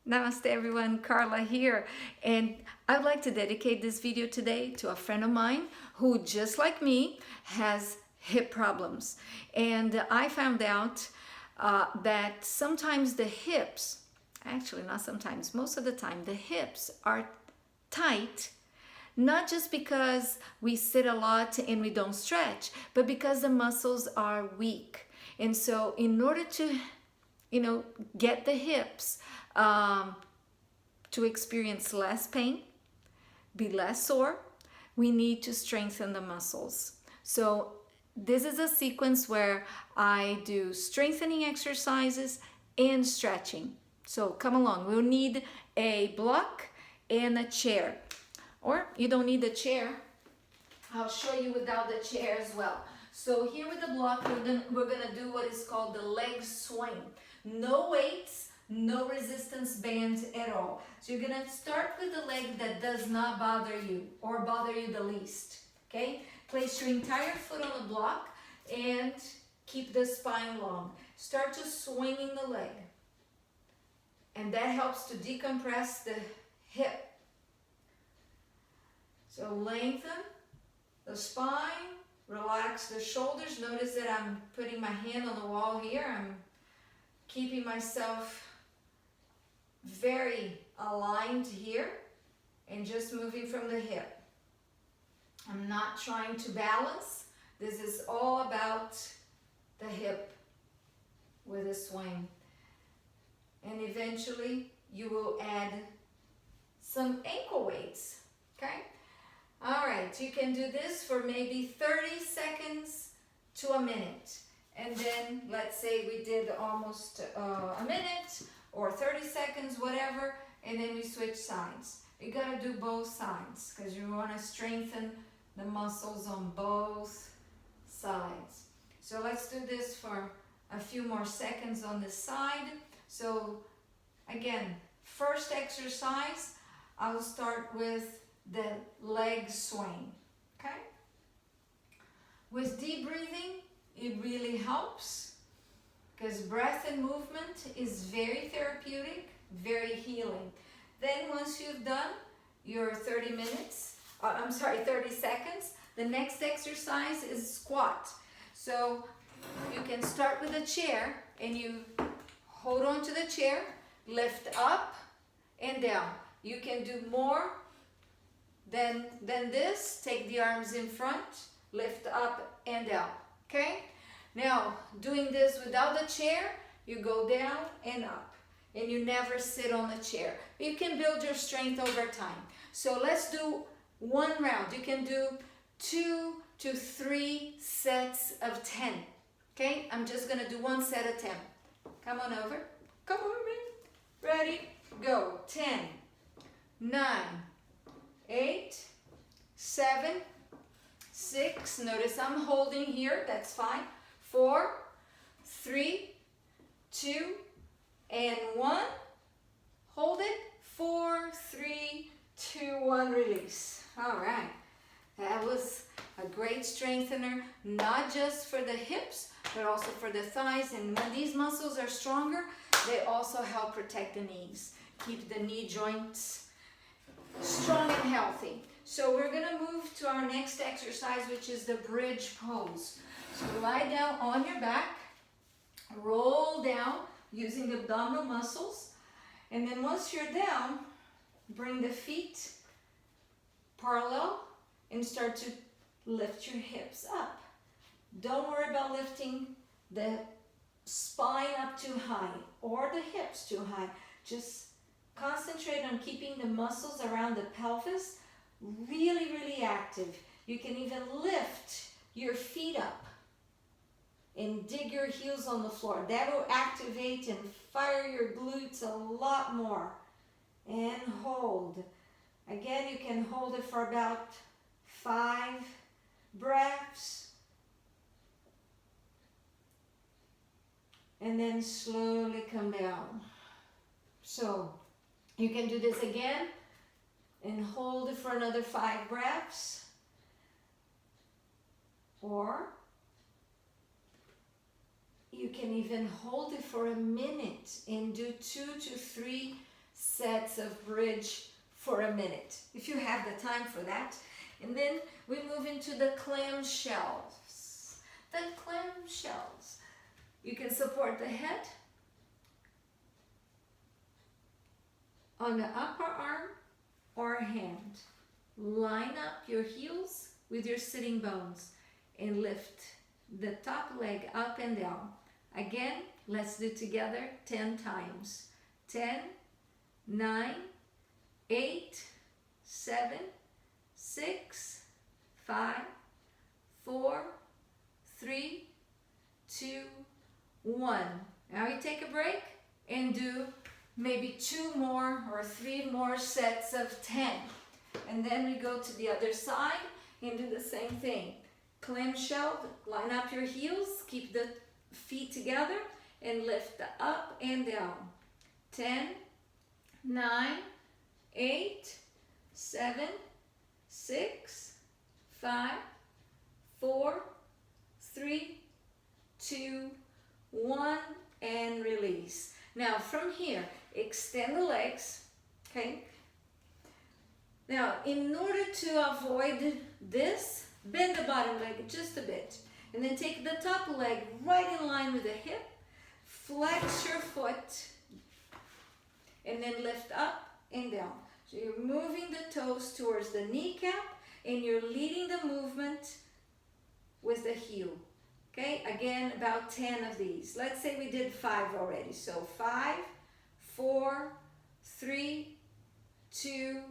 Namaste everyone, Carla here, and I'd like to dedicate this video today to a friend of mine who, just like me, has hip problems. And I found out that sometimes the hips, actually not sometimes, most of the time, the hips are tight, not just because we sit a lot and we don't stretch, but because the muscles are weak. And so in order to get the hips to experience less pain, be less sore, we need to strengthen the muscles. So this is a sequence where I do strengthening exercises and stretching. So come along. We'll need a block and a chair. Or you don't need a chair. I'll show you without the chair as well. So here with the block, we're gonna do what is called the leg swing. No weights, no resistance bands at all. So you're gonna start with the leg that does not bother you or bother you the least, okay? Place your entire foot on the block and keep the spine long. Start to swinging the leg. And that helps to decompress the hip. So lengthen the spine, relax the shoulders. Notice that I'm putting my hand on the wall here. I'm keeping myself very aligned here and just moving from the hip. I'm not trying to balance. This is all about the hip with a swing. And eventually you will add some ankle weights, okay? All right, you can do this for maybe 30 seconds to a minute. And then let's say we did almost a minute or 30 seconds, whatever, and then we switch sides. You gotta do both sides because you wanna strengthen the muscles on both sides. So let's do this for a few more seconds on this side. So again, first exercise, I'll start with the leg swing, okay? With deep breathing, it really helps because breath and movement is very therapeutic, very healing. Then once you've done your 30 seconds, the next exercise is squat. So you can start with a chair and you hold on to the chair, lift up and down. You can do more than this. Take the arms in front, lift up and down, okay? Now, doing this without the chair, you go down and up, and you never sit on the chair. You can build your strength over time. So let's do one round. You can do 2 to 3 sets of 10, okay? I'm just gonna do one set of 10. Come on over. Come over me. Ready? Go. 10, 9, 8, 7, 6. Notice I'm holding here. That's fine. 4, 3, 2, and 1. Hold it. 4, 3, 2, 1. Release. All right. That was a great strengthener, not just for the hips, but also for the thighs. And when these muscles are stronger, they also help protect the knees. Keep the knee joints strong and healthy. So we're gonna move to our next exercise, which is the bridge pose. So lie down on your back, roll down using the abdominal muscles. And then once you're down, bring the feet parallel and start to lift your hips up. Don't worry about lifting the spine up too high or the hips too high. Just concentrate on keeping the muscles around the pelvis really, really active. You can even lift your feet up and dig your heels on the floor. That will activate and fire your glutes a lot more. And hold. Again, you can hold it for about 5 breaths. And then slowly come down. So you can do this again and hold it for another 5 breaths. Or you can even hold it for a minute and do 2 to 3 sets of bridge for a minute, if you have the time for that. And then we move into the clam shells. The clam shells. You can support the head on the upper arm or hand. Line up your heels with your sitting bones and lift the top leg up and down. Again, let's do together 10 times. 10, 9, 8, 7, 6, 5, 4, 3, 2, 1. Now you take a break and do maybe 2 more or 3 more sets of 10. And then we go to the other side and do the same thing. Clamshell, line up your heels, keep the feet together and lift up and down. 10, 9, 8, 7, 6, 5, 4, 3, 2, 1, and release. Now from here, extend the legs, okay? Now, in order to avoid this, bend the bottom leg just a bit. And then take the top leg right in line with the hip. Flex your foot. And then lift up and down. So you're moving the toes towards the kneecap and you're leading the movement with the heel. Okay, again, about 10 of these. Let's say we did 5 already. So 5, 4, 3, 2,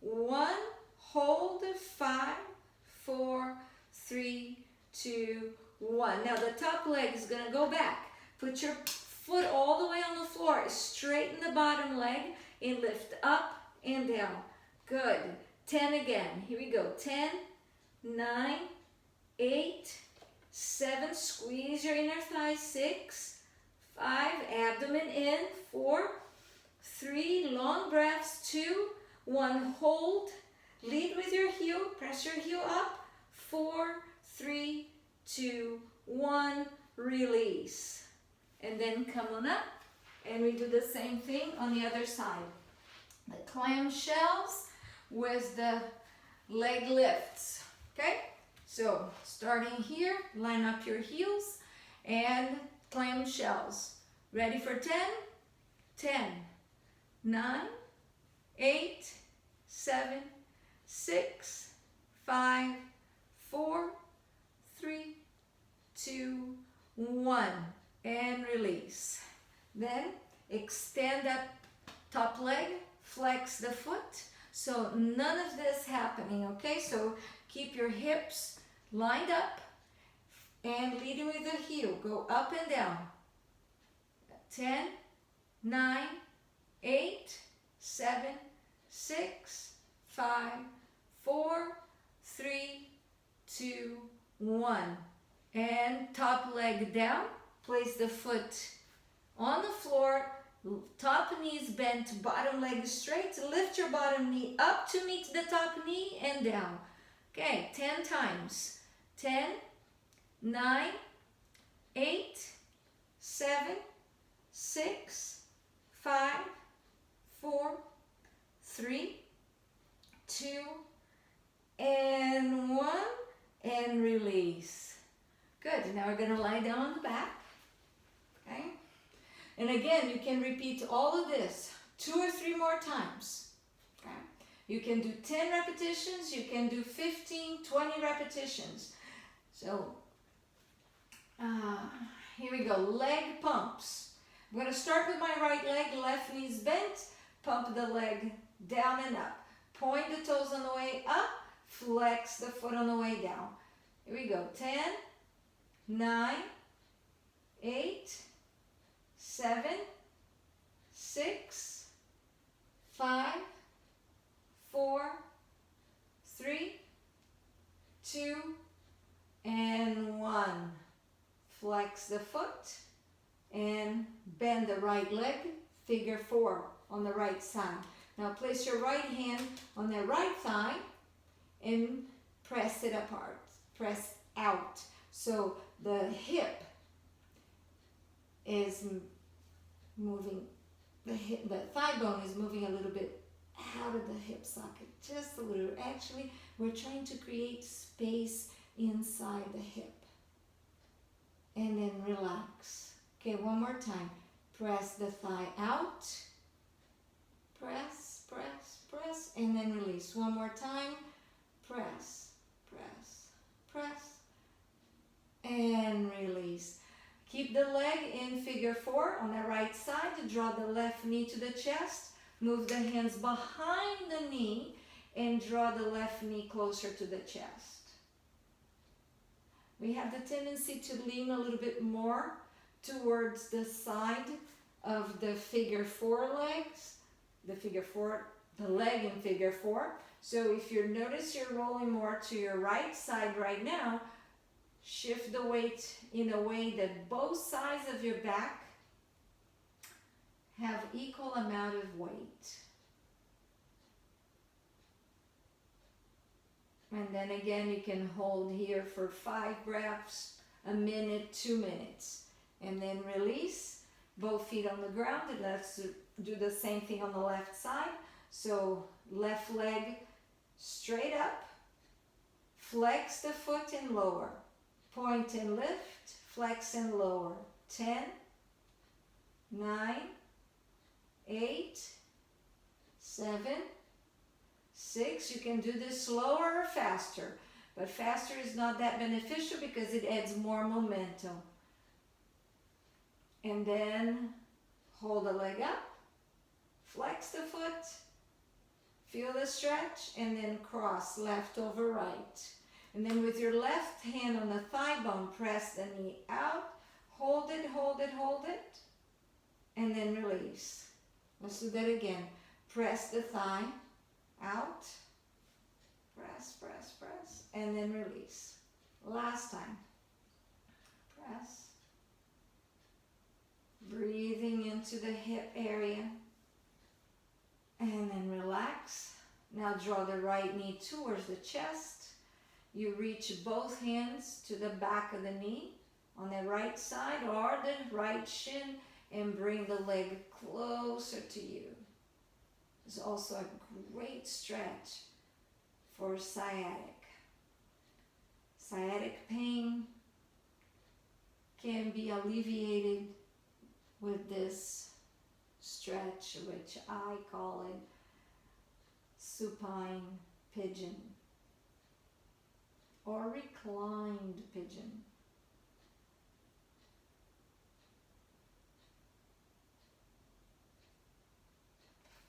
1. Hold 5, 4, 3, 2, 1. Now the top leg is going to go back. Put your foot all the way on the floor. Straighten the bottom leg and lift up and down. Good. 10 again. Here we go. 10, 9, 8, 7. Squeeze your inner thigh. 6, 5. Abdomen in. 4, 3. Long breaths. 2, 1. Hold. Lead with your heel. Press your heel up. 4, 3, 2, 1. Release. And then come on up. And we do the same thing on the other side. The clamshells with the leg lifts. Okay? So, starting here, line up your heels and clamshells. Ready for 10? 10, 9, 8, 7, 6, 5, 4, 3, 2, 1. And release. Then extend that top leg, flex the foot. So none of this happening, okay? So keep your hips lined up and leading with the heel. Go up and down. 10, 9, 8, 7, 6, 5, 4, 3, 2, 1. And top leg down. Place the foot on the floor, top knees bent, bottom leg straight. Lift your bottom knee up to meet the top knee and down. Okay, 10 times. 10, 9, 8, 7, 6, 5, 4, 3, 2, and 1, and release. Good, now we're going to lie down on the back. Okay? And again, you can repeat all of this 2 or 3 more times. Okay? You can do 10 repetitions, you can do 15, 20 repetitions. So, here we go, leg pumps. I'm going to start with my right leg, left knee's bent, pump the leg down and up. Point the toes on the way up, flex the foot on the way down. Here we go, 10, 9, 8, 7, 6, 5, 4, 3, 2, and 1. Flex the foot and bend the right leg, figure 4 on the right side. Now place your right hand on the right thigh and press it apart, press out. So the hip is moving the thigh bone is moving a little bit out of the hip socket, just a little. Actually, we're trying to create space inside the hip. And then relax. Okay, one more time. Press the thigh out. Press, press, press, and then release. One more time. Press, press, press, and release. Keep the leg in figure 4 on the right side. Draw the left knee to the chest. Move the hands behind the knee and draw the left knee closer to the chest. We have the tendency to lean a little bit more towards the side of the figure 4 legs, the leg in figure 4. So if you notice you're rolling more to your right side right now, shift the weight in a way that both sides of your back have equal amount of weight. And then again, you can hold here for 5 breaths, a minute, 2 minutes. And then release, both feet on the ground. And let's do the same thing on the left side. So left leg straight up, flex the foot and lower. Point and lift, flex and lower. 10, 9, 8, 7, 6. You can do this slower or faster, but faster is not that beneficial because it adds more momentum. And then hold the leg up, flex the foot, feel the stretch, and then cross left over right. And then with your left hand on the thigh bone, press the knee out, hold it, hold it, hold it, and then release. Let's do that again. Press the thigh out, press, press, press, and then release. Last time. Press. Breathing into the hip area, and then relax. Now draw the right knee towards the chest. You reach both hands to the back of the knee on the right side or the right shin and bring the leg closer to you. It's also a great stretch for sciatic. Sciatic pain can be alleviated with this stretch, which I call it supine pigeon or reclined pigeon.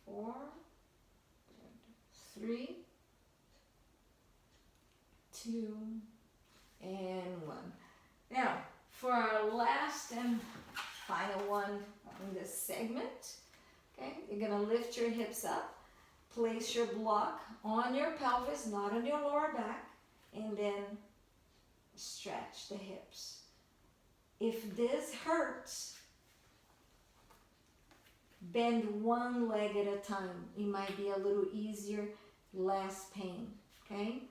Four, 3, 2, and 1. Now, for our last and final one in this segment, okay, you're going to lift your hips up, place your block on your pelvis, not on your lower back, and then stretch the hips. If this hurts, bend one leg at a time. It might be a little easier, less pain, okay?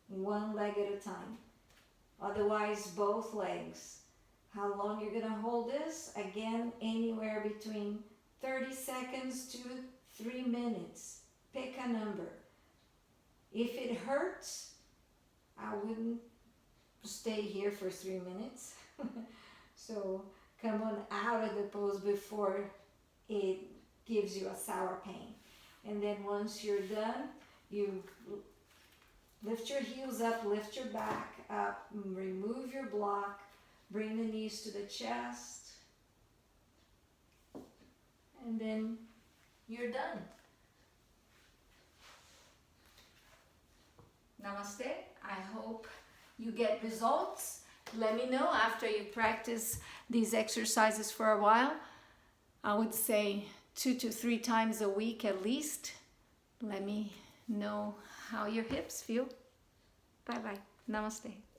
One leg at a time. Otherwise, both legs. How long you're going to hold this? Again, anywhere between 30 seconds to 3 minutes. Pick a number. If it hurts, I wouldn't stay here for 3 minutes. So come on out of the pose before it gives you a sour pain. And then once you're done, you lift your heels up, lift your back up, remove your block, bring the knees to the chest, and then you're done. Namaste. I hope you get results. Let me know after you practice these exercises for a while. I would say 2 to 3 times a week at least. Let me know how your hips feel. Bye-bye. Namaste.